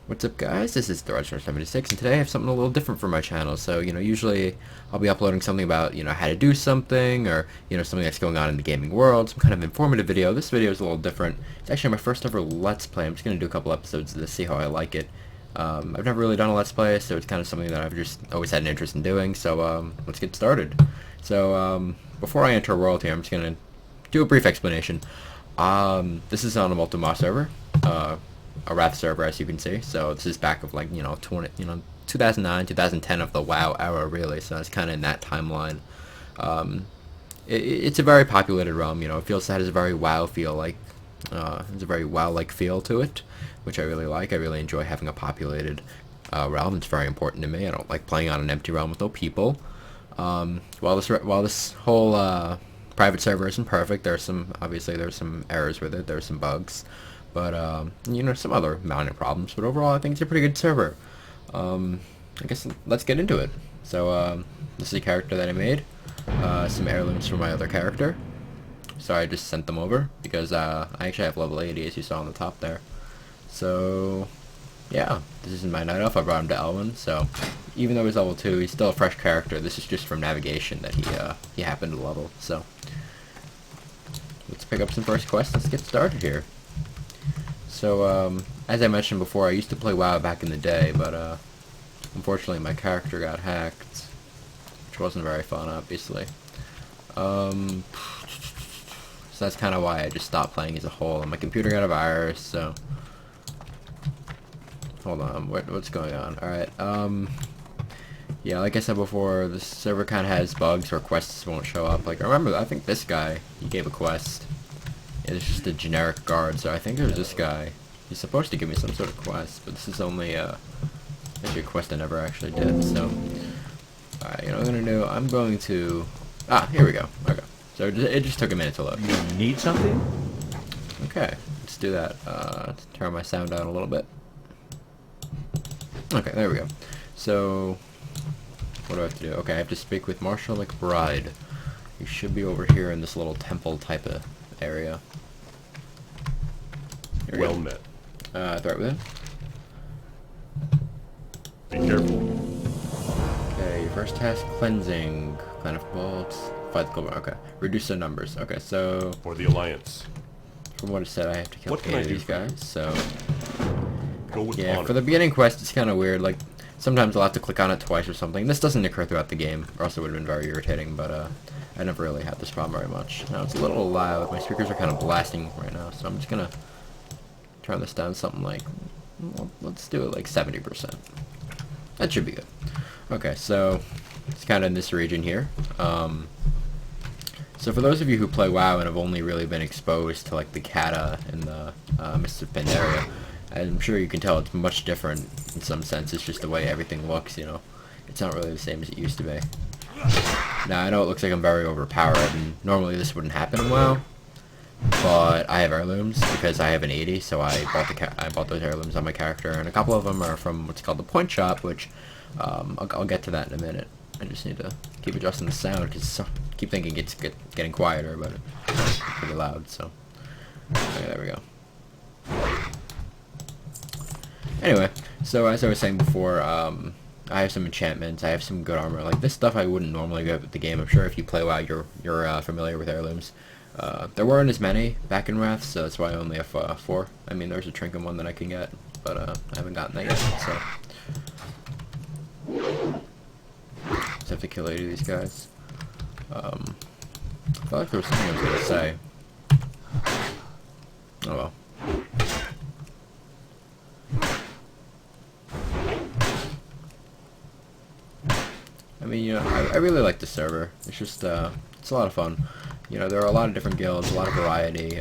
What's up, guys? This is TheRedStar76, and today I have something a little different for my channel. So, usually I'll be uploading something about, how to do something, or, something that's going on in the gaming world, some kind of informative video. This video is a little different. It's actually my first ever Let's Play. I'm just going to do a couple episodes of this, see how I like it. I've never really done a Let's Play, so it's kind of something that I've just always had an interest in doing, so, let's get started. So, before I enter a world here, I'm just going to do a brief explanation. This is on a multi-mod server. A Wrath server, as you can see. So this is back of 2009, 2010 of the WoW era, really. So it's kind of in that timeline. It's a very populated realm. It feels it has a very WoW feel, there's a very WoW-like feel to it, which I really like. I really enjoy having a populated realm. It's very important to me. I don't like playing on an empty realm with no people. While this whole private server isn't perfect, there's some errors with it. There's some bugs. But, some other minor problems. But overall, I think it's a pretty good server. I guess let's get into it. So, this is a character that I made. Some heirlooms for my other character. So I just sent them over because I actually have level 80, as you saw on the top there. So, yeah, this is my night elf. I brought him to Elwyn. So, even though he's level 2, he's still a fresh character. This is just from navigation that he happened to level. So, let's pick up some first quests. Let's get started here. So, as I mentioned before, I used to play WoW back in the day, but, unfortunately my character got hacked, which wasn't very fun, obviously. So that's kind of why I just stopped playing as a whole, and my computer got a virus, so... Hold on, what's going on? Alright, yeah, like I said before, this server kind of has bugs where quests won't show up. Like, I remember, I think this guy, he gave a quest. It's just a generic guard, so I think there's this guy. He's supposed to give me some sort of quest, but this is only actually a quest I never actually did, so... Alright, you know what I'm gonna do? I'm going to... Ah, here we go. Okay. So it just took a minute to load. You need something? Okay, let's do that. Let's turn my sound down a little bit. Okay, there we go. So... What do I have to do? Okay, I have to speak with Marshall Mcbride. He should be over here in this little temple type of area. Well met. Threat with him. Be careful. Okay, your first task, cleansing. Clan of bolts. Fight the Cobra. Okay. Reduce their numbers. Okay, so... For the Alliance. From what it said, I have to kill What can 8 I of do these for you? guys, so... Go with Yeah, honor. for the beginning quest, it's kind of weird. Like, sometimes I'll have to click on it twice or something. This doesn't occur throughout the game, or else it would have been very irritating, but, I never really had this problem very much. Now, it's a little loud. My speakers are kind of blasting right now, so I'm just gonna turn this down something like... Well, let's do it like 70%. That should be good. Okay, so it's kind of in this region here. So for those of you who play WoW and have only really been exposed to like the Kata and the Mists of Pandaria, I'm sure you can tell it's much different in some sense. It's just the way everything looks, It's not really the same as it used to be. Now, I know it looks like I'm very overpowered, and normally this wouldn't happen in WoW, but I have heirlooms because I have an 80, so I bought those heirlooms on my character, and a couple of them are from what's called the Point Shop, which I'll get to that in a minute. I just need to keep adjusting the sound because I keep thinking it's getting quieter, but it's pretty loud. So okay, there we go. Anyway, so as I was saying before, I have some enchantments. I have some good armor. Like this stuff, I wouldn't normally get with the game. I'm sure if you play WoW, you're familiar with heirlooms. There weren't as many back in Wrath, so that's why I only have 4. I mean, there's a trinket one that I can get, but I haven't gotten that yet. So just have to kill 8 of these guys. I felt like there was something I was gonna say. Oh well. I mean, I really like the server. It's just, it's a lot of fun. There are a lot of different guilds, a lot of variety.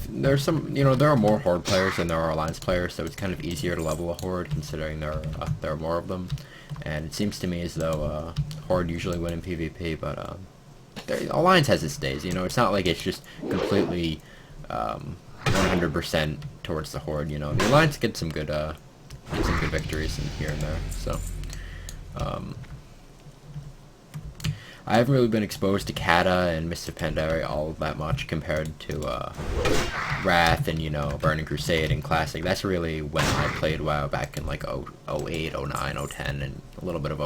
There's some, there are more Horde players than there are Alliance players, so it's kind of easier to level a Horde considering there are more of them. And it seems to me as though Horde usually win in PvP, but Alliance has its days. It's not like it's just completely 100% towards the Horde. The Alliance gets some good victories in here and there. So. I haven't really been exposed to Kata and Mist of Pandaria all that much compared to Wrath and, you know, Burning Crusade and Classic. That's really when I played WoW back in like 08, 09, 010, and a little bit of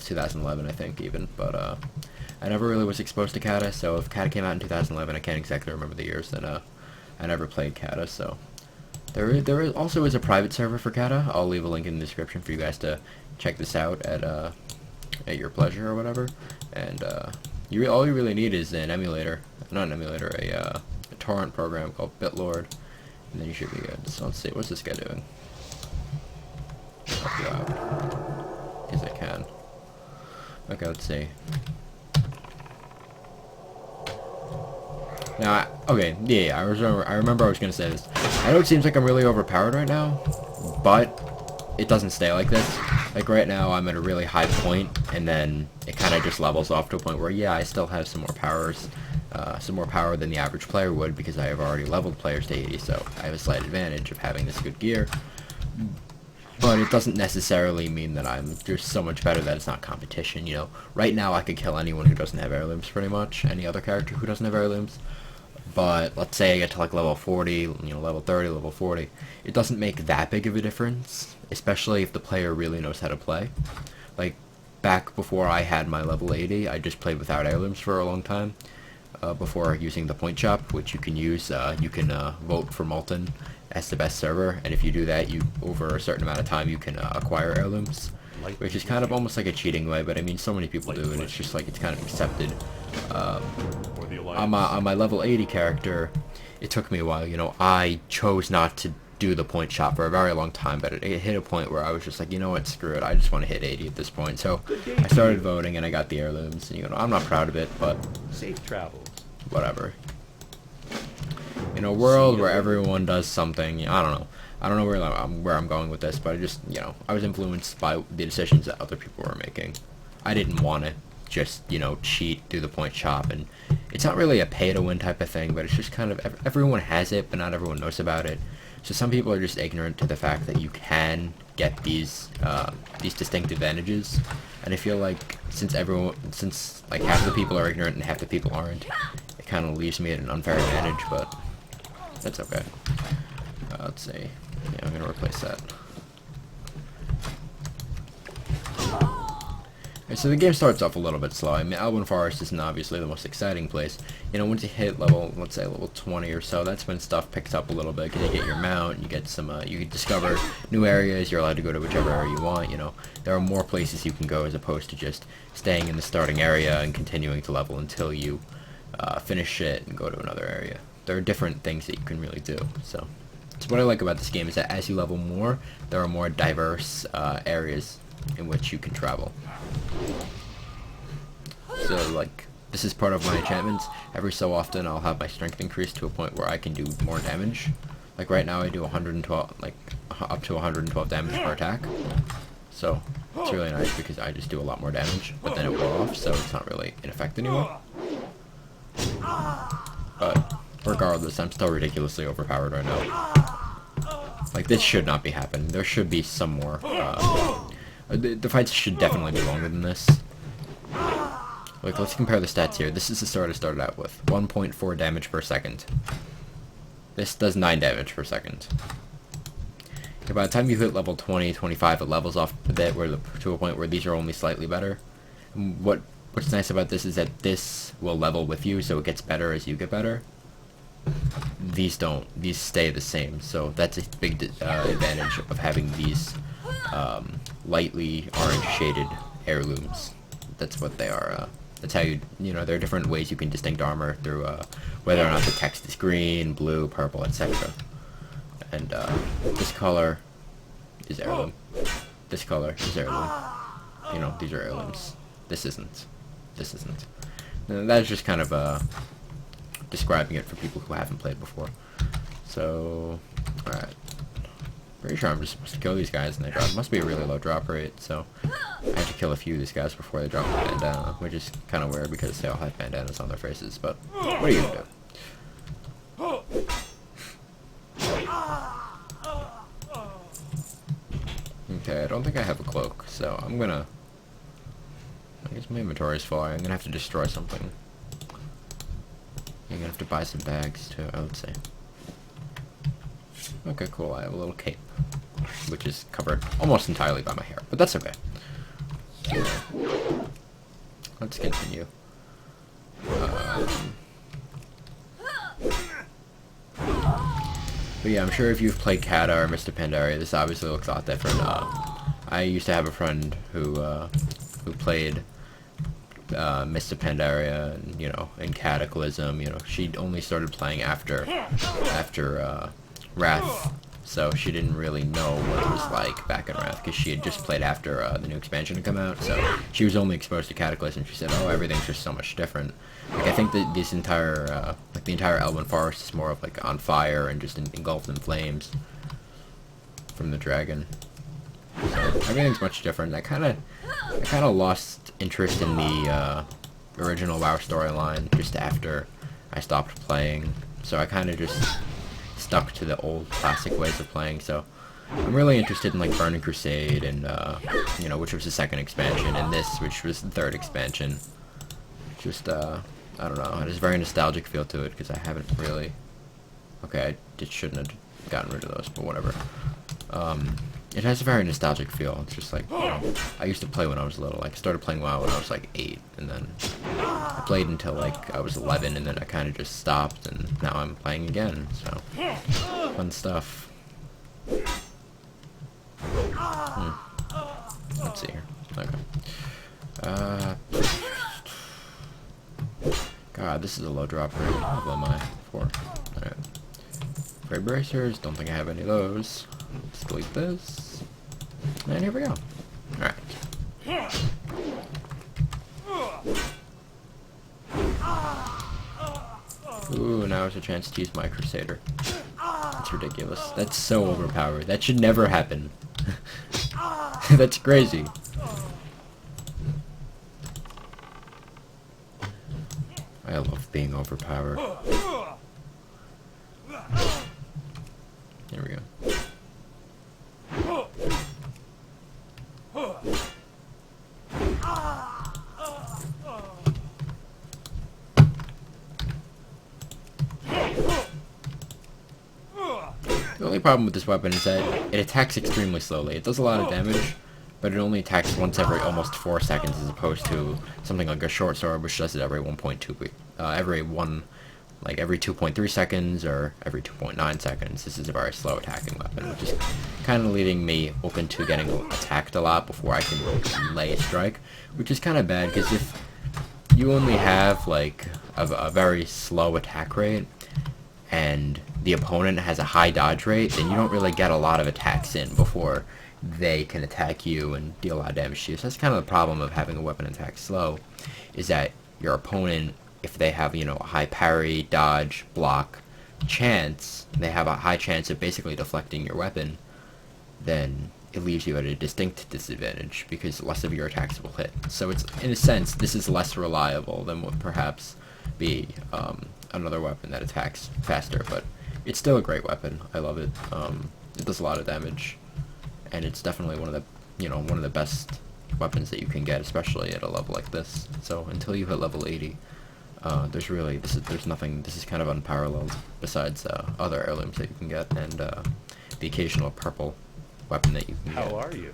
2011, I think, even. But I never really was exposed to Kata, so if Kata came out in 2011, I can't exactly remember the years, then I never played Kata, so... There also is a private server for Kata. I'll leave a link in the description for you guys to check this out at your pleasure or whatever. And all you really need is an emulator, not an emulator, a torrent program called BitLord, and then you should be good. So let's see, what's this guy doing? Help you out, because I can. Okay, let's see. Now, okay, yeah, I remember I was gonna say this. I know it seems like I'm really overpowered right now, but it doesn't stay like this. Like right now, I'm at a really high point, and then it kind of just levels off to a point where, yeah, I still have some more power than the average player would, because I have already leveled players to 80, so I have a slight advantage of having this good gear. But it doesn't necessarily mean that I'm just so much better that it's not competition, you know. Right now, I could kill anyone who doesn't have heirlooms, pretty much. Any other character who doesn't have heirlooms. But let's say I get to like level 40, you know, level 30, level 40. It doesn't make that big of a difference, especially if the player really knows how to play. Like, back before I had my level 80, I just played without heirlooms for a long time. Before using the point shop, which you can use, you can vote for Molten as the best server, and if you do that, over a certain amount of time, you can acquire heirlooms, which is kind of almost like a cheating way, but I mean, so many people do, and it's just like, it's kind of accepted. On my level 80 character, it took me a while, you know, I chose not to do the point shop for a very long time, but it hit a point where I was just like, you know what, screw it, I just want to hit 80 at this point, so I started voting, and I got the heirlooms, and, you know, I'm not proud of it, but Safe travels. whatever. In a world where everyone does something, I don't know where I'm going with this, but I just, you know, I was influenced by the decisions that other people were making. I didn't want to just, you know, cheat, do the point shop, and it's not really a pay-to-win type of thing, but it's just kind of, everyone has it, but not everyone knows about it. So some people are just ignorant to the fact that you can get these distinct advantages, and I feel like since like half the people are ignorant and half the people aren't, it kind of leaves me at an unfair advantage, but that's okay. Let's see. Yeah, I'm gonna replace that. Okay, so the game starts off a little bit slow. I mean, Alban Forest isn't obviously the most exciting place. You know, once you hit level, let's say level 20 or so, that's when stuff picks up a little bit. 'Cause you get your mount, you get some, you can discover new areas. You're allowed to go to whichever area you want. You know, there are more places you can go as opposed to just staying in the starting area and continuing to level until you finish it and go to another area. There are different things that you can really do. So what I like about this game is that as you level more, there are more diverse areas in which you can travel. So, like, this is part of my enchantments. Every so often, I'll have my strength increase to a point where I can do more damage. Like, right now, I do 112, like, up to 112 damage per attack. So, it's really nice because I just do a lot more damage, but then it wore off, so it's not really in effect anymore. But, regardless, I'm still ridiculously overpowered right now. Like, this should not be happening. There should be some more, the fights should definitely be longer than this. Like, let's compare the stats here. This is the sword I started out with. 1.4 damage per second. This does 9 damage per second. Okay, by the time you hit level 20, 25, it levels off a bit to a point where these are only slightly better. And what's nice about this is that this will level with you, so it gets better as you get better. These don't. These stay the same, so that's a big advantage of having these lightly orange shaded heirlooms. That's what they are. That's how you know, there are different ways you can distinct armor through whether or not the text is green, blue, purple, etc. And this color is heirloom. This color is heirloom. You know, these are heirlooms. This isn't. This isn't. And that's just kind of describing it for people who haven't played before. So, alright. Pretty sure I'm just supposed to kill these guys and they drop. It must be a really low drop rate, so I have to kill a few of these guys before they drop the bandana, which is kind of weird because they all have bandanas on their faces, but what are you gonna do? Okay, I don't think I have a cloak, so I'm gonna guess my inventory is full. I'm gonna have to destroy something. I'm gonna have to buy some bags too, I would say. Okay, cool. I have a little cape, which is covered almost entirely by my hair, but that's okay. Let's continue. But yeah, I'm sure if you've played Kata or Mr. Pandaria, this obviously looks a lot different. I used to have a friend who played Mr. Pandaria, and in Cataclysm. She only started playing after Wrath, so she didn't really know what it was like back in Wrath, because she had just played after the new expansion had come out, so she was only exposed to Cataclysm. She said, oh, everything's just so much different. Like, I think that this entire, the entire Elven Forest is more of, like, on fire and just engulfed in flames from the dragon. So, everything's much different. I kind of lost interest in the, original WoW storyline just after I stopped playing, so I kind of just stuck to the old classic ways of playing. So I'm really interested in like Burning Crusade and which was the second expansion, and this, which was the third expansion. Just I don't know, it has a very nostalgic feel to it, because I haven't really, okay, I shouldn't have gotten rid of those, but whatever. It has a very nostalgic feel. It's just like, I used to play when I was little. Like, I started playing WoW when I was like 8, and then I played until like I was 11, and then I kind of just stopped, and now I'm playing again. So fun stuff. Let's see here. Okay. God, this is a low drop rate. How low am I? 4. Alright. Fray bracers. Don't think I have any of those. Let's delete this. And here we go. Alright. Ooh, now is a chance to use my Crusader. That's ridiculous. That's so overpowered. That should never happen. That's crazy. I love being overpowered. Here we go. The only problem with this weapon is that it attacks extremely slowly. It does a lot of damage, but it only attacks once every almost 4 seconds, as opposed to something like a short sword, which does it every 1.2, every 2.3 seconds or every 2.9 seconds. This is a very slow attacking weapon, which is kind of leaving me open to getting attacked a lot before I can lay a strike, which is kind of bad, because if you only have like a very slow attack rate and the opponent has a high dodge rate, then you don't really get a lot of attacks in before they can attack you and deal a lot of damage to you. So that's kind of the problem of having a weapon attack slow, is that your opponent, if they have, a high parry, dodge, block chance, they have a high chance of basically deflecting your weapon, then it leaves you at a distinct disadvantage, because less of your attacks will hit. So it's, in a sense, this is less reliable than would perhaps be another weapon that attacks faster, but it's still a great weapon. I love it. It does a lot of damage, and it's definitely one of the best weapons that you can get, especially at a level like this. So until you hit level 80, there's nothing. This is kind of unparalleled, besides other heirlooms that you can get, and the occasional purple weapon that you can get. How are you?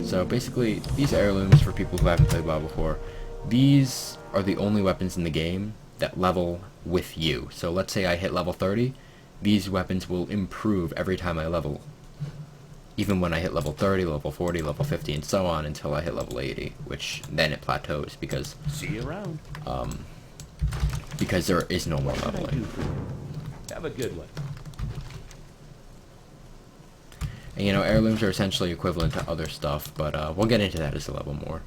So basically, these heirlooms, for people who haven't played WoW before, these are the only weapons in the game that level with you. So let's say I hit level 30, these weapons will improve every time I level, even when I hit level 30, level 40, level 50, and so on until I hit level 80, which then it plateaus, because See you around. Because there is no more leveling. Have a good one. And, heirlooms are essentially equivalent to other stuff, but we'll get into that as a level more.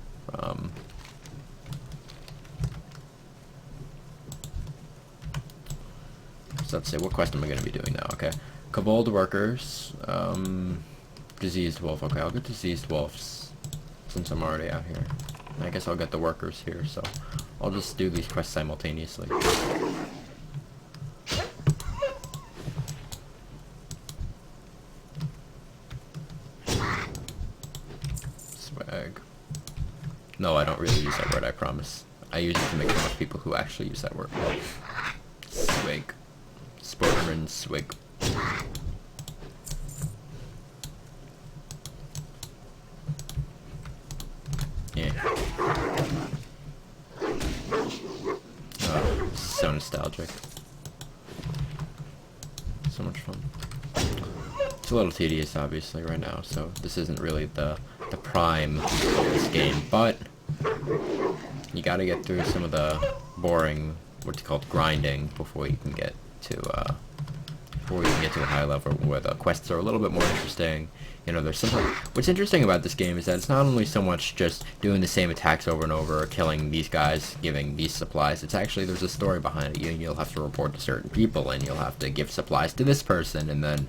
So let's see, what quest am I going to be doing now? Okay, Kobold Workers, Diseased Wolf. Okay, I'll get Diseased Wolves since I'm already out here. I guess I'll get the Workers here, so I'll just do these quests simultaneously. Swag. No, I don't really use that word, I promise. I use it to make fun of people who actually use that word. Swig. Sportman swig. Yeah. Oh, so nostalgic. So much fun. It's a little tedious, obviously, right now, so this isn't really the prime of this game, but you gotta get through some of the boring, what's called grinding, before you can get to a high level where the quests are a little bit more interesting. You know, there's something. What's interesting about this game is that it's not only so much just doing the same attacks over and over, or killing these guys, giving these supplies. It's actually, there's a story behind it. You'll have to report to certain people, and you'll have to give supplies to this person, and then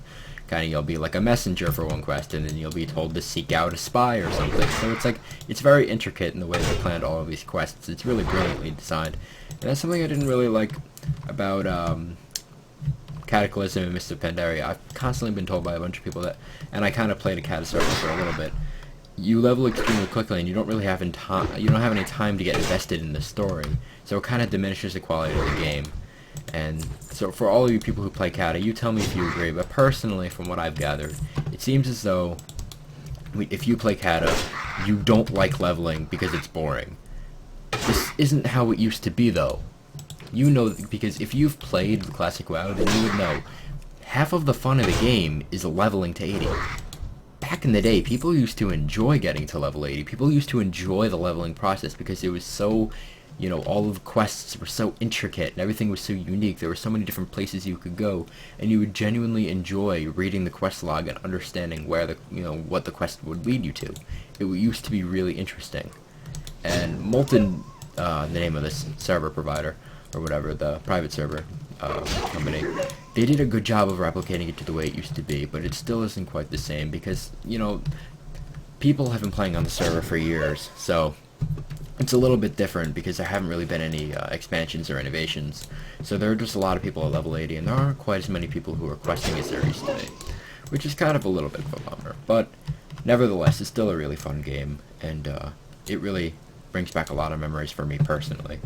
kind of you'll be like a messenger for one quest, and then you'll be told to seek out a spy or something. So it's like, it's very intricate in the way they planned all of these quests. It's really brilliantly designed, and that's something I didn't really like about Cataclysm and Mist of Pandaria. I've constantly been told by a bunch of people that, and I kind of played a Cata server for a little bit, you level extremely quickly and you don't really have any time to get invested in the story, so it kind of diminishes the quality of the game. And so for all of you people who play Cata, you tell me if you agree, but personally, from what I've gathered, it seems as though if you play Cata, you don't like leveling because it's boring. This isn't how it used to be, though. You know, because if you've played the classic WoW, then you would know half of the fun of the game is leveling to 80. Back in the day, people used to enjoy getting to level 80. People used to enjoy the leveling process because it was so, you know, all of the quests were so intricate and everything was so unique. There were so many different places you could go, and you would genuinely enjoy reading the quest log and understanding where the, you know, what the quest would lead you to. It used to be really interesting. And Molten, the name of this server provider, or whatever, the private server company, they did a good job of replicating it to the way it used to be, but it still isn't quite the same because, you know, people have been playing on the server for years, so it's a little bit different because there haven't really been any expansions or innovations. So there are just a lot of people at level 80, and there aren't quite as many people who are questing as there used to be, which is kind of a little bit of a bummer. But nevertheless, it's still a really fun game, and it really brings back a lot of memories for me personally.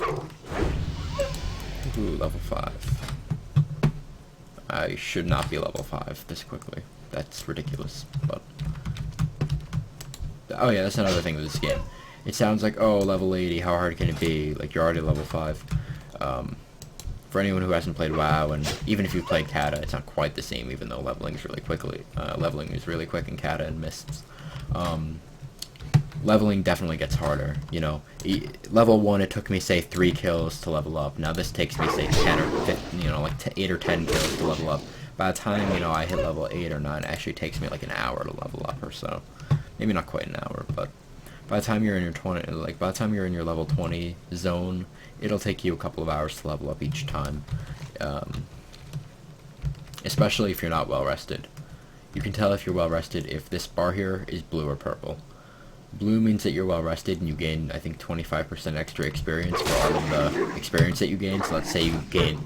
Ooh, level 5. I should not be level 5 this quickly. That's ridiculous, but... Oh yeah, that's another thing with this game. It sounds like, oh, level 80, how hard can it be? Like, you're already level 5. For anyone who hasn't played WoW, and even if you play Cata, it's not quite the same, even though leveling is really quick in Cata and Mists. Leveling definitely gets harder, you know. Level 1, it took me, say, 3 kills to level up. Now this takes me, say, 10 or 15, you know, like 8 or 10 kills to level up. By the time, you know, I hit level 8 or 9, it actually takes me like an hour to level up or so. Maybe not quite an hour, but by the time you're in your by the time you're in your level 20 zone, it'll take you a couple of hours to level up each time. Especially if you're not well rested. You can tell if you're well rested if this bar here is blue or purple. Blue means that you're well rested and you gain, I think, 25% extra experience for all of the experience that you gain. So let's say you gain,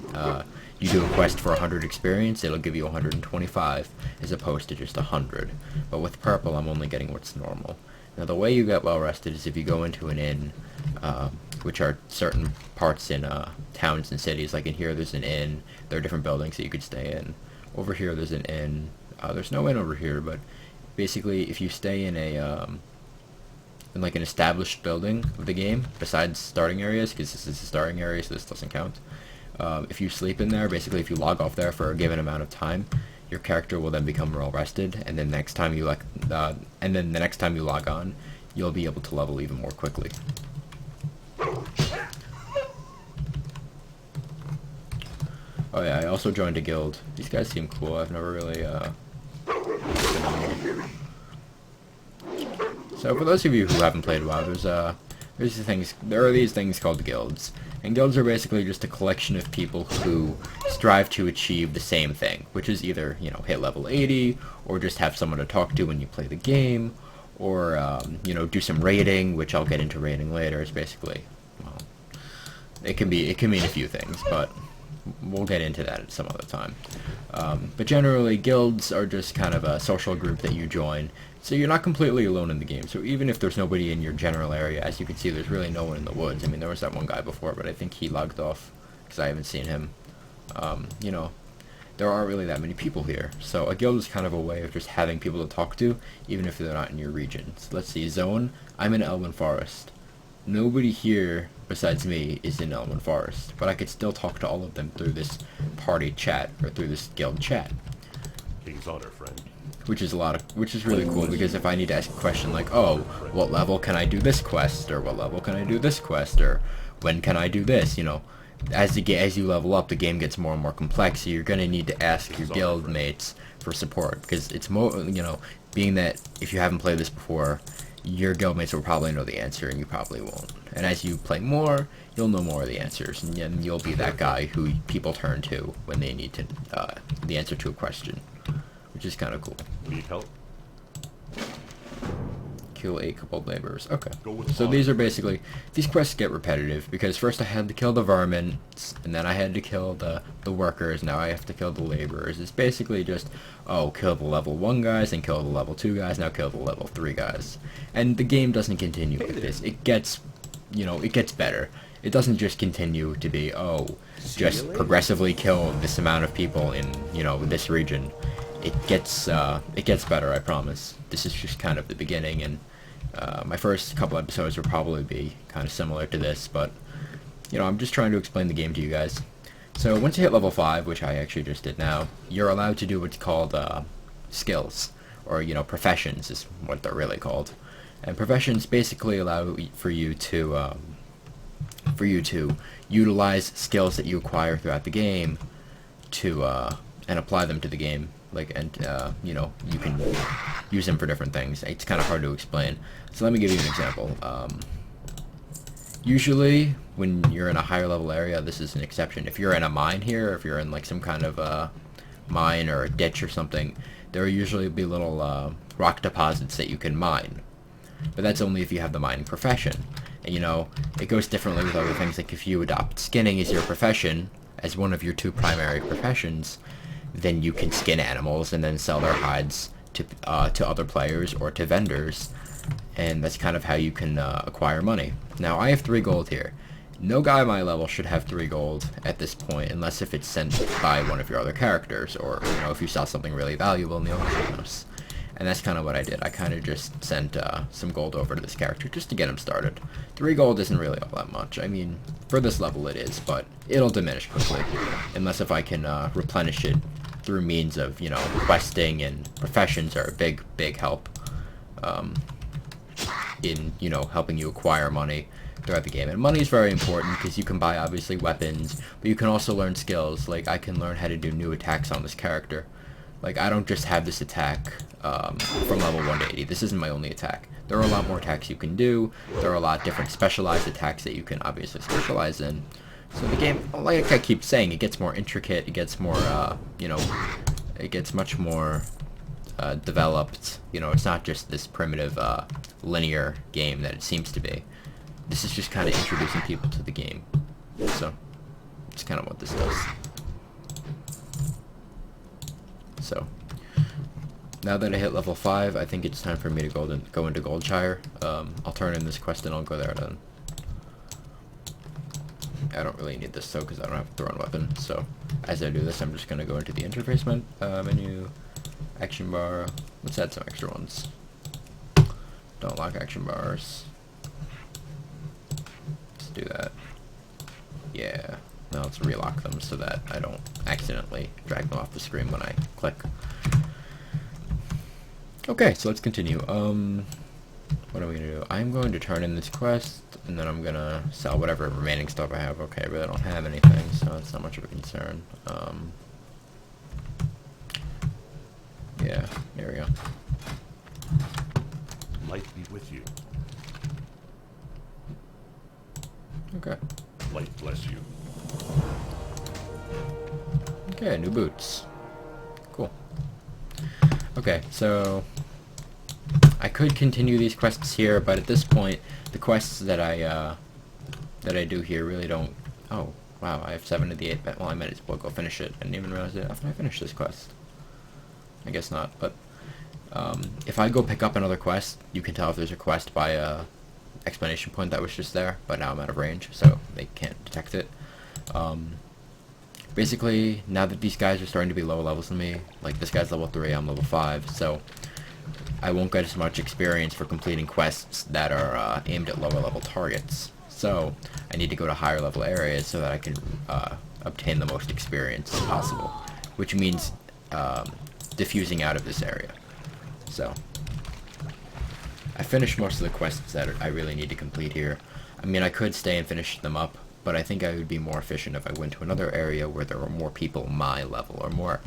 you do a quest for 100 experience, it'll give you 125 as opposed to just 100. But with purple, I'm only getting what's normal. Now the way you get well rested is if you go into an inn, which are certain parts in towns and cities. Like in here, there's an inn. There are different buildings that you could stay in. Over here, there's an inn. There's no inn over here, but basically, if you stay in a in like an established building of the game, besides starting areas, because this is a starting area, so this doesn't count. If you sleep in there, basically if you log off there for a given amount of time, your character will then become well rested, and then the next time you the next time you log on, you'll be able to level even more quickly. Oh yeah, I also joined a guild. These guys seem cool. I've never really So for those of you who haven't played WoW, there are these things called guilds. And guilds are basically just a collection of people who strive to achieve the same thing, which is either, you know, hit level 80, or just have someone to talk to when you play the game, or, you know, do some raiding, which I'll get into raiding later. It's basically, well, it can mean a few things, but we'll get into that at some other time. But generally, guilds are just kind of a social group that you join, so you're not completely alone in the game. So even if there's nobody in your general area, as you can see, there's really no one in the woods. I mean, there was that one guy before, but I think he logged off because I haven't seen him. You know, there aren't really that many people here, so a guild is kind of a way of just having people to talk to, even if they're not in your region. So let's see, zone, I'm in Elwyn Forest. Nobody here besides me is in Elwyn Forest, but I could still talk to all of them through this party chat, or through this guild chat. King's honor, friend. Which is really cool, because if I need to ask a question like, oh, what level can I do this quest, or what level can I do this quest, or when can I do this, you know, as you level up, the game gets more and more complex, so you're going to need to ask your guild mates for support, because it's more, you know, being that if you haven't played this before, your guildmates will probably know the answer and you probably won't. And as you play more, you'll know more of the answers, and then you'll be that guy who people turn to when they need to the answer to a question, which is kind of cool. Need help? Kill 8 coupled laborers. Okay. So these are basically, these quests get repetitive, because first I had to kill the varmints, and then I had to kill the workers, now I have to kill the laborers. It's basically just, oh, kill the level 1 guys, and kill the level 2 guys, now kill the level 3 guys. And the game doesn't continue with this. It gets, you know, it gets better. It doesn't just continue to be, oh, just progressively kill this amount of people in, you know, this region. It gets better, I promise. This is just kind of the beginning, and my first couple episodes will probably be kind of similar to this, but, you know, I'm just trying to explain the game to you guys. So once you hit level 5, which I actually just did now, you're allowed to do what's called skills, or, you know, professions is what they're really called. And professions basically allow for you to utilize skills that you acquire throughout the game to and apply them to the game. You know, you can use them for different things. It's kind of hard to explain. So let me give you an example. Usually, when you're in a higher level area, this is an exception. If you're in a mine here, or if you're in like some kind of mine or a ditch or something, there will usually be little rock deposits that you can mine. But that's only if you have the mining profession. And you know, it goes differently with other things. Like if you adopt skinning as your profession, as one of your 2 primary professions, then you can skin animals and then sell their hides to other players or to vendors, and that's kind of how you can acquire money. Now I have 3 gold here. No guy my level should have 3 gold at this point, unless if it's sent by one of your other characters, or, you know, if you sell something really valuable in the auction house. And that's kind of what I did. I kind of just sent some gold over to this character just to get him started. 3 gold isn't really all that much. I mean, for this level it is, but it'll diminish quickly, unless if I can replenish it through means of, you know, questing, and professions are a big help in, you know, helping you acquire money throughout the game. And money is very important because you can buy, obviously, weapons, but you can also learn skills. Like, I can learn how to do new attacks on this character. Like, I don't just have this attack from level 1 to 80. This isn't my only attack. There are a lot more attacks you can do. There are a lot of different specialized attacks that you can obviously specialize in. So the game, like I keep saying, it gets more intricate, it gets more, you know, it gets much more developed. You know, it's not just this primitive, linear game that it seems to be. This is just kind of introducing people to the game. So, it's kind of what this does. So, now that I hit level 5, I think it's time for me to go into Goldshire. I'll turn in this quest and I'll go there then. I don't really need this though, because I don't have a thrown weapon. So, as I do this, I'm just going to go into the interface menu, action bar. Let's add some extra ones. Don't lock action bars. Let's do that. Yeah. Now let's relock them so that I don't accidentally drag them off the screen when I click. Okay, so let's continue. What are we gonna do? I'm going to turn in this quest, and then I'm gonna sell whatever remaining stuff I have. Okay, I really don't have anything, so it's not much of a concern. Yeah, there we go. Light be with you. Okay. Light bless you. Okay, new boots. Cool. Okay, so I could continue these quests here, but at this point, the quests that I do here really don't. Oh, Wow, I have 7 of the 8. Well, I might as well go finish it. I didn't even realize it after I finished this quest. I guess not, but if I go pick up another quest, you can tell if there's a quest by a explanation point that was just there, but now I'm out of range, so they can't detect it. Basically, now that these guys are starting to be lower levels than me, like this guy's level 3, I'm level 5, so I won't get as much experience for completing quests that are aimed at lower level targets. So I need to go to higher level areas so that I can obtain the most experience possible, which means diffusing out of this area. So I finished most of the quests that I really need to complete here. I mean, I could stay and finish them up, but I think I would be more efficient if I went to another area where there were more people my level, or more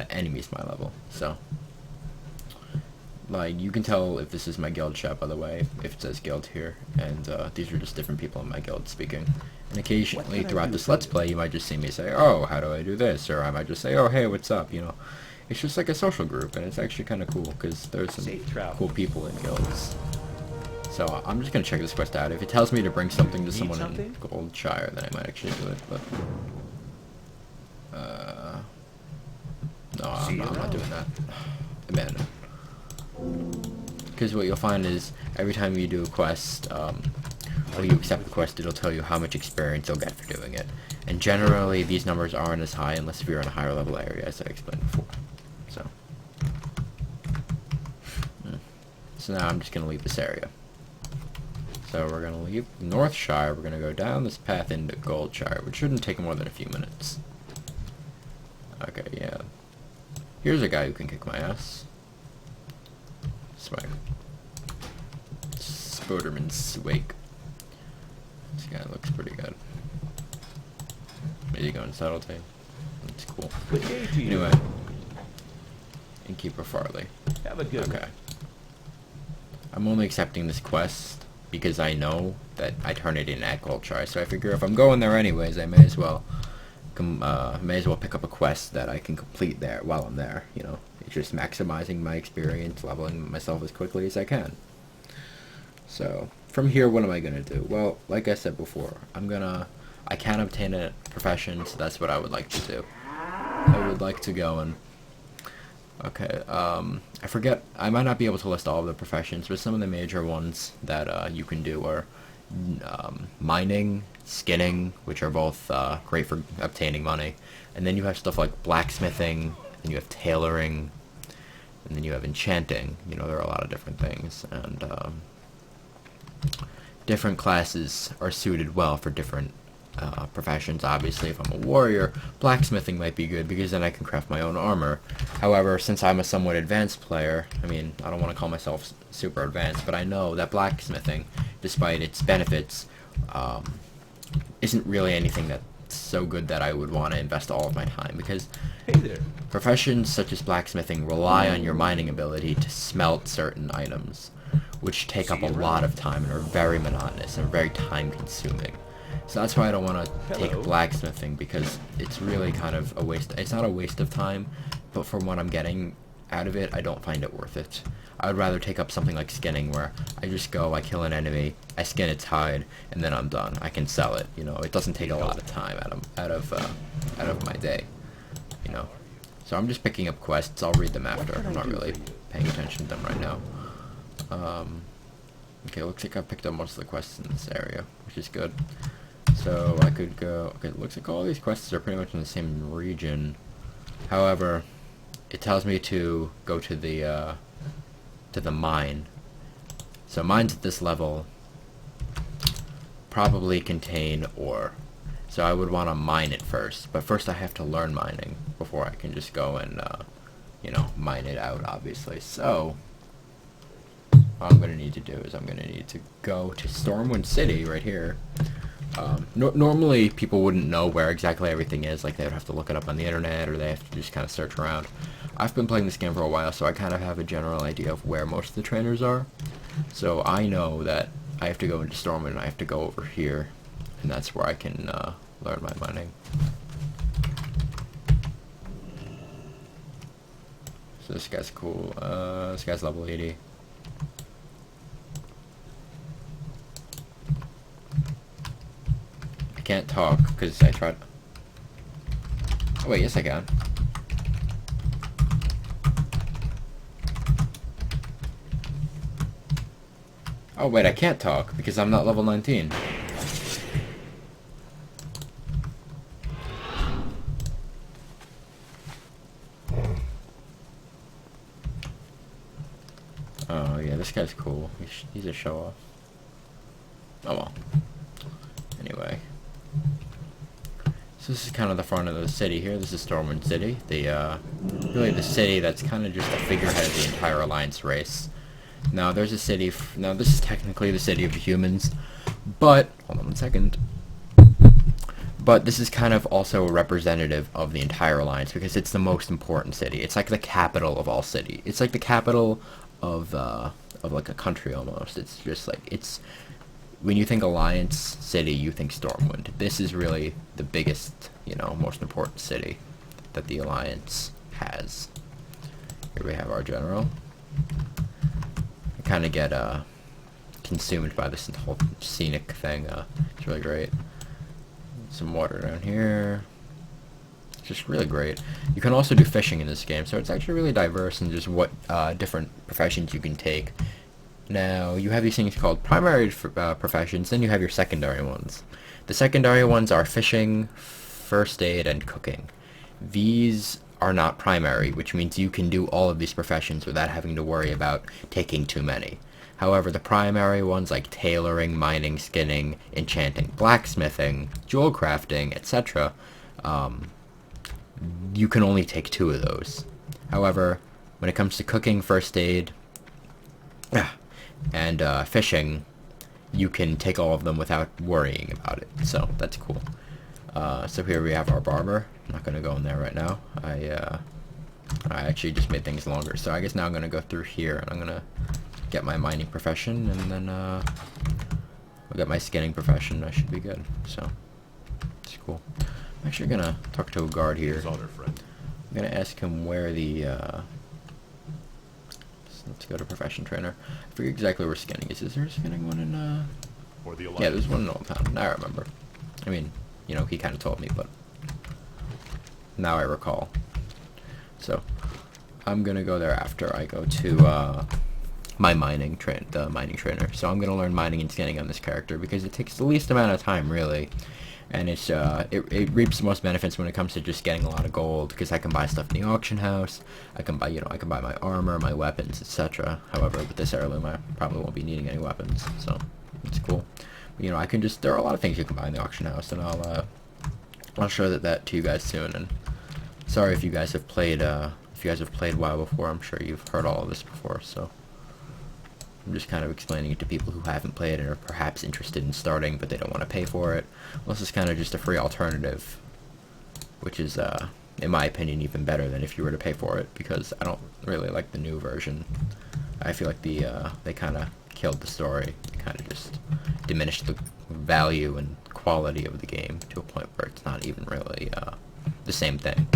enemies my level. So, like, you can tell if this is my guild chat, by the way, if it says guild here, and these are just different people in my guild speaking. And occasionally throughout this Let's Play, you might just see me say, oh, how do I do this? Or I might just say, oh, hey, what's up, you know. It's just like a social group, and it's actually kind of cool, because there's some cool people in guilds. So I'm just going to check this quest out. If it tells me to bring something to someone in Goldshire, then I might actually do it, but... no, I'm not doing that. Abandon. Because what you'll find is, every time you do a quest, or you accept the quest, it'll tell you how much experience you'll get for doing it. And generally, these numbers aren't as high unless you're in a higher level area, as I explained before. So now I'm just going to leave this area. So we're going to leave Northshire, we're going to go down this path into Goldshire, which shouldn't take more than a few minutes. Okay, yeah. Here's a guy who can kick my ass. Swag. Spoderman's Wake. This guy looks pretty good. Maybe go in subtlety. That's cool. Anyway. Innkeeper Farley. Have a good Okay. I'm only accepting this quest because I know that I turn it in at Goldshire, so I figure if I'm going there anyways, I may as well pick up a quest that I can complete there while I'm there, you know. It's just maximizing my experience, leveling myself as quickly as I can. So, from here, what am I going to do? Well, like I said before, I can obtain a profession, so that's what I would like to do. I would like to go and... Okay, I forget, I might not be able to list all of the professions, but some of the major ones that you can do are mining, skinning, which are both great for obtaining money, and then you have stuff like blacksmithing, and you have tailoring, and then you have enchanting. You know, there are a lot of different things, and different classes are suited well for different professions. Obviously, if I'm a warrior, blacksmithing might be good because then I can craft my own armor. However, since I'm a somewhat advanced player, I mean, I don't want to call myself super advanced, but I know that blacksmithing, despite its benefits, isn't really anything that's so good that I would want to invest all of my time, because professions such as blacksmithing rely on your mining ability to smelt certain items, which take up a lot of time and are very monotonous and very time consuming. So that's why I don't want to take blacksmithing, because it's really kind of a waste. It's not a waste of time, but for what I'm getting out of it, I don't find it worth it. I would rather take up something like skinning, where I just go, I kill an enemy, I skin its hide, and then I'm done. I can sell it. You know, it doesn't take a lot of time out of my day. You know, so I'm just picking up quests. I'll read them after. I'm not really paying attention to them right now. Okay, looks like I picked up most of the quests in this area, which is good. So I could go... Okay, it looks like all these quests are pretty much in the same region. However, it tells me to go to the mine. So mines at this level probably contain ore. So I would want to mine it first. But first I have to learn mining before I can just go and, you know, mine it out, obviously. So what I'm going to need to do is I'm going to need to go to Stormwind City right here. Normally people wouldn't know where exactly everything is, like they would have to look it up on the internet, or they have to just kind of search around. I've been playing this game for a while, so I kind of have a general idea of where most of the trainers are. So I know that I have to go into Stormwind, and I have to go over here, and that's where I can learn my mining. So this guy's cool. This guy's level 80. can't talk because I tried. Oh wait, yes I can. Oh wait, I can't talk because I'm not level 19. Oh yeah, this guy's cool. He's a show off. Oh well. Anyway. So this is kind of the front of the city here. This is Stormwind City. Really the city that's kind of just a figurehead of the entire Alliance race. Now there's a city, now this is technically the city of the humans, but, hold on 1 second, but this is kind of also a representative of the entire Alliance because it's the most important city. It's like the capital of all city. It's like the capital of like a country almost. It's just like, it's, when you think Alliance city, you think Stormwind. This is really the biggest, you know, most important city that the Alliance has. Here we have our general. Kind of get consumed by this whole scenic thing. It's really great. Some water down here. It's just really great. You can also do fishing in this game, so it's actually really diverse in just what different professions you can take. Now, you have these things called primary professions, then you have your secondary ones. The secondary ones are fishing, first aid, and cooking. These are not primary, which means you can do all of these professions without having to worry about taking too many. However, the primary ones like tailoring, mining, skinning, enchanting, blacksmithing, jewel crafting, etc., you can only take 2 of those. However, when it comes to cooking, first aid, and fishing, you can take all of them without worrying about it, so that's cool. So here we have our barber. I'm not gonna go in there right now. I actually just made things longer, so I guess now I'm gonna go through here and I'm gonna get my mining profession, and then I'll get my skinning profession. I should be good. So it's cool. I'm actually gonna talk to a guard here. Honor, friend. I'm gonna ask him where the let's go to profession trainer. I forget exactly where skinning is. Is there a skinning one in For the Alliance. Yeah, there's one in Old Town. Now I remember. I mean, you know, he kind of told me, but now I recall. So I'm gonna go there after I go to my the mining trainer. So I'm gonna learn mining and scanning on this character because it takes the least amount of time, really, and it's it reaps the most benefits when it comes to just getting a lot of gold, because I can buy stuff in the auction house. I can buy my armor, my weapons, etc. However, with this heirloom, I probably won't be needing any weapons, so it's cool. You know, I can just, there are a lot of things you can buy in the auction house, and I'll show that to you guys soon. And sorry if you guys have played WoW before. I'm sure you've heard all of this before, so I'm just kind of explaining it to people who haven't played and are perhaps interested in starting, but they don't want to pay for it. Well, this is kind of just a free alternative, which is, in my opinion, even better than if you were to pay for it, because I don't really like the new version. I feel like they kind of killed the story, kind of just diminished the value and quality of the game to a point where it's not even really the same thing.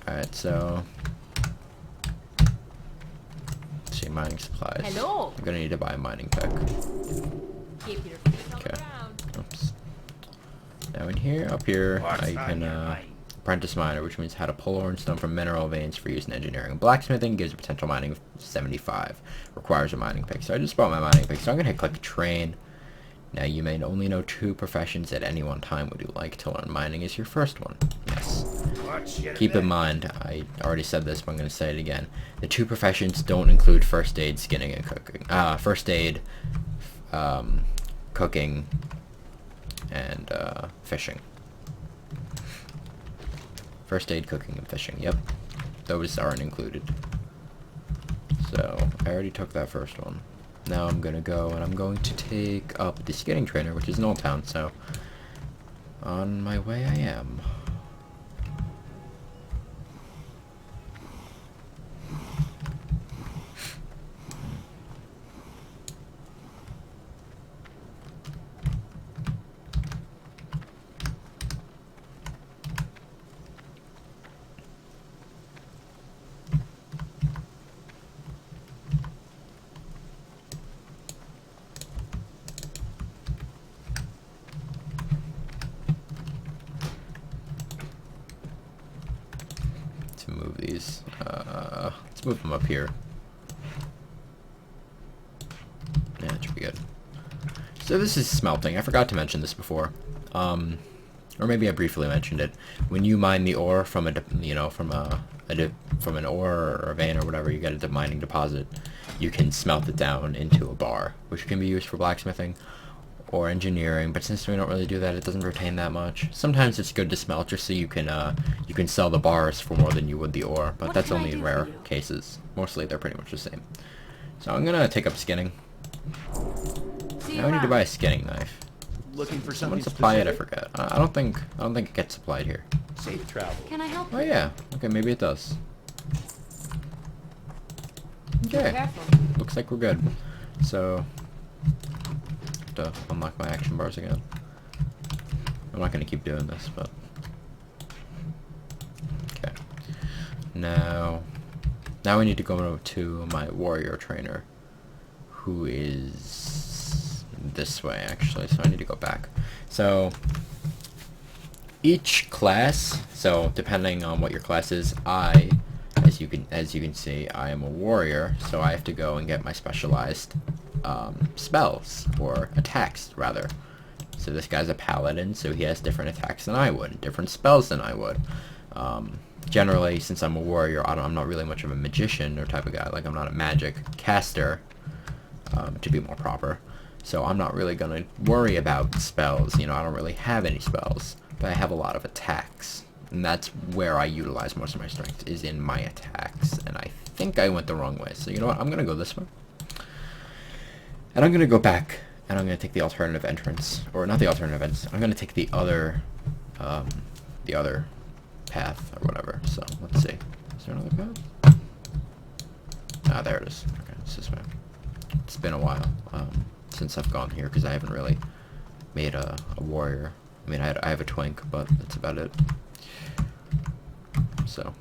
Alright, so let's see, mining supplies. Hello. I'm gonna need to buy a mining pick. Keep your feet on the Okay. ground. Oops. Now in here, up here, you can apprentice miner, which means how to pull ore and stone from mineral veins for use in engineering and blacksmithing. Gives a potential mining of 75. Requires a mining pick. So I just bought my mining pick. So I'm gonna hit click train. Now you may only know 2 professions at any one time. Would you like to learn mining is your first one? Yes. Keep in mind, I already said this, but I'm gonna say it again. The 2 professions don't include first aid, skinning, and cooking. First aid, cooking, and fishing. First aid, cooking, and fishing. Yep, those aren't included. So I already took that first one. Now I'm gonna go and I'm going to take up the skinning trainer, which is in Old Town. So on my way I am. move these? Let's move them up here. Yeah, that should be good. So this is smelting. I forgot to mention this before. Or maybe I briefly mentioned it. When you mine the ore from from an ore or a vein or whatever, you get a mining deposit. You can smelt it down into a bar, which can be used for blacksmithing or engineering. But since we don't really do that, it doesn't retain that much. Sometimes it's good to smelt just so you can sell the bars for more than you would the ore. But that's only in rare cases. Mostly they're pretty much the same. So I'm gonna take up skinning. Now I need to buy a skinning knife. Looking for Someone something supply it, I specific? forgot. I don't think it gets supplied here. Safe travel. Can I help Oh you? yeah. Okay, maybe it does. Be Okay. careful. Looks like we're good. So to unlock my action bars again. I'm not gonna keep doing this, but okay. Now we need to go to my warrior trainer, who is this way actually. So I need to go back. So each class, so depending on what your class is, as you can see, I am a warrior, so I have to go and get my specialized spells, or attacks rather. So this guy's a paladin, so he has different attacks than I would, different spells than I would. Generally, since I'm a warrior, I'm not really much of a magician or type of guy. Like, I'm not a magic caster, to be more proper. So I'm not really gonna worry about spells. I don't really have any spells, but I have a lot of attacks. And that's where I utilize most of my strength, is in my attacks. And I think I went the wrong way. So you know what? I'm gonna go this way. And I'm gonna go back, and I'm gonna take the alternative entrance. Or not the alternative entrance. I'm gonna take the other path, or whatever. So, let's see. Is there another path? Ah, there it is. Okay, it's this way. It's been a while since I've gone here, because I haven't really made a warrior. I mean, I have a twink, but that's about it. So,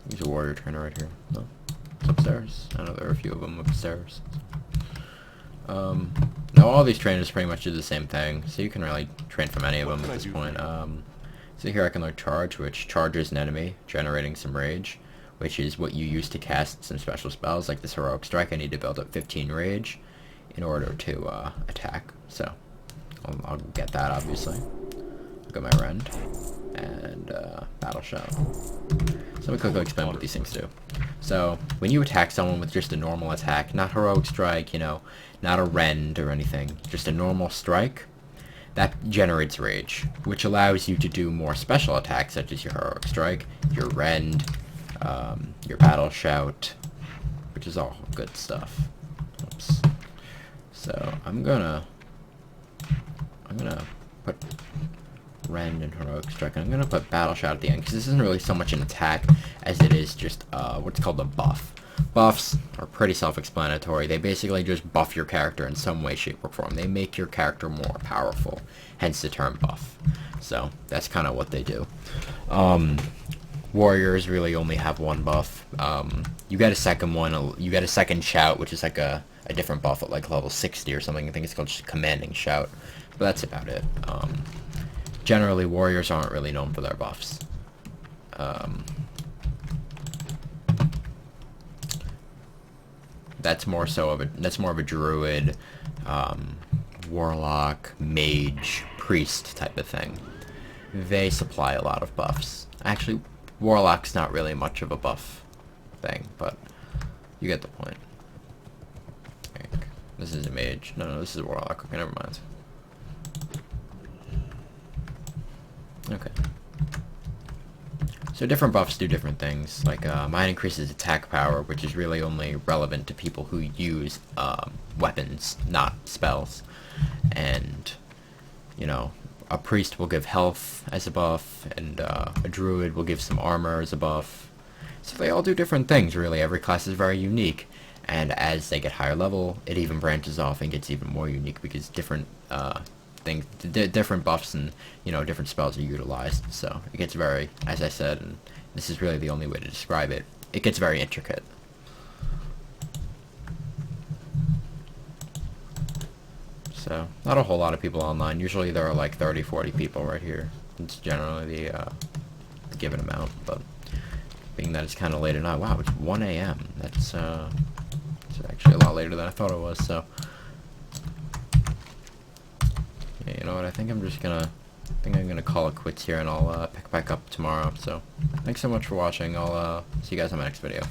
there's a warrior trainer right here. Oh, it's upstairs. I know there are a few of them upstairs. Now all these trainers pretty much do the same thing, so you can really train from any of them at this point. So here I can learn Charge, which charges an enemy, generating some rage, which is what you use to cast some special spells, like this Heroic Strike. I need to build up 15 rage in order to attack, so I'll get that, obviously. I'll get my Rend, and Battle Shout. So let me quickly explain what these things do. So, when you attack someone with just a normal attack, not Heroic Strike, not a Rend or anything, just a normal strike, that generates rage, which allows you to do more special attacks, such as your Heroic Strike, your Rend, your Battle Shout, which is all good stuff. Oops. So, I'm gonna put Rend and Heroic Strike, and I'm gonna put Battle Shout at the end, because this isn't really so much an attack as it is just what's called a buff. Buffs are pretty self-explanatory. They basically just buff your character in some way, shape, or form. They make your character more powerful, hence the term buff. So that's kind of what they do. Warriors really only have one buff. You get a second one. You get a second Shout, which is like a different buff at like level 60 or something. I think it's called just Commanding Shout. But that's about it. Generally, warriors aren't really known for their buffs. That's more of a druid, warlock, mage, priest type of thing. They supply a lot of buffs. Actually, warlock's not really much of a buff thing, but you get the point. This is a mage. No, this is a warlock. Okay, never mind. Okay. So different buffs do different things. Like mine increases attack power, which is really only relevant to people who use weapons, not spells. And a priest will give health as a buff, and a druid will give some armor as a buff. So they all do different things, really. Every class is very unique, and as they get higher level, it even branches off and gets even more unique, because different different buffs and different spells are utilized. So it gets very, as I said, and this is really the only way to describe it, it gets very intricate. So not a whole lot of people online. Usually there are like 30-40 people right here. It's generally the given amount, but being that it's kind of late at night, wow, it's 1 a.m. That's it's actually a lot later than I thought it was, so yeah, you know what, I think I'm gonna call it quits here, and I'll pick back up tomorrow. So thanks so much for watching. I'll see you guys on my next video.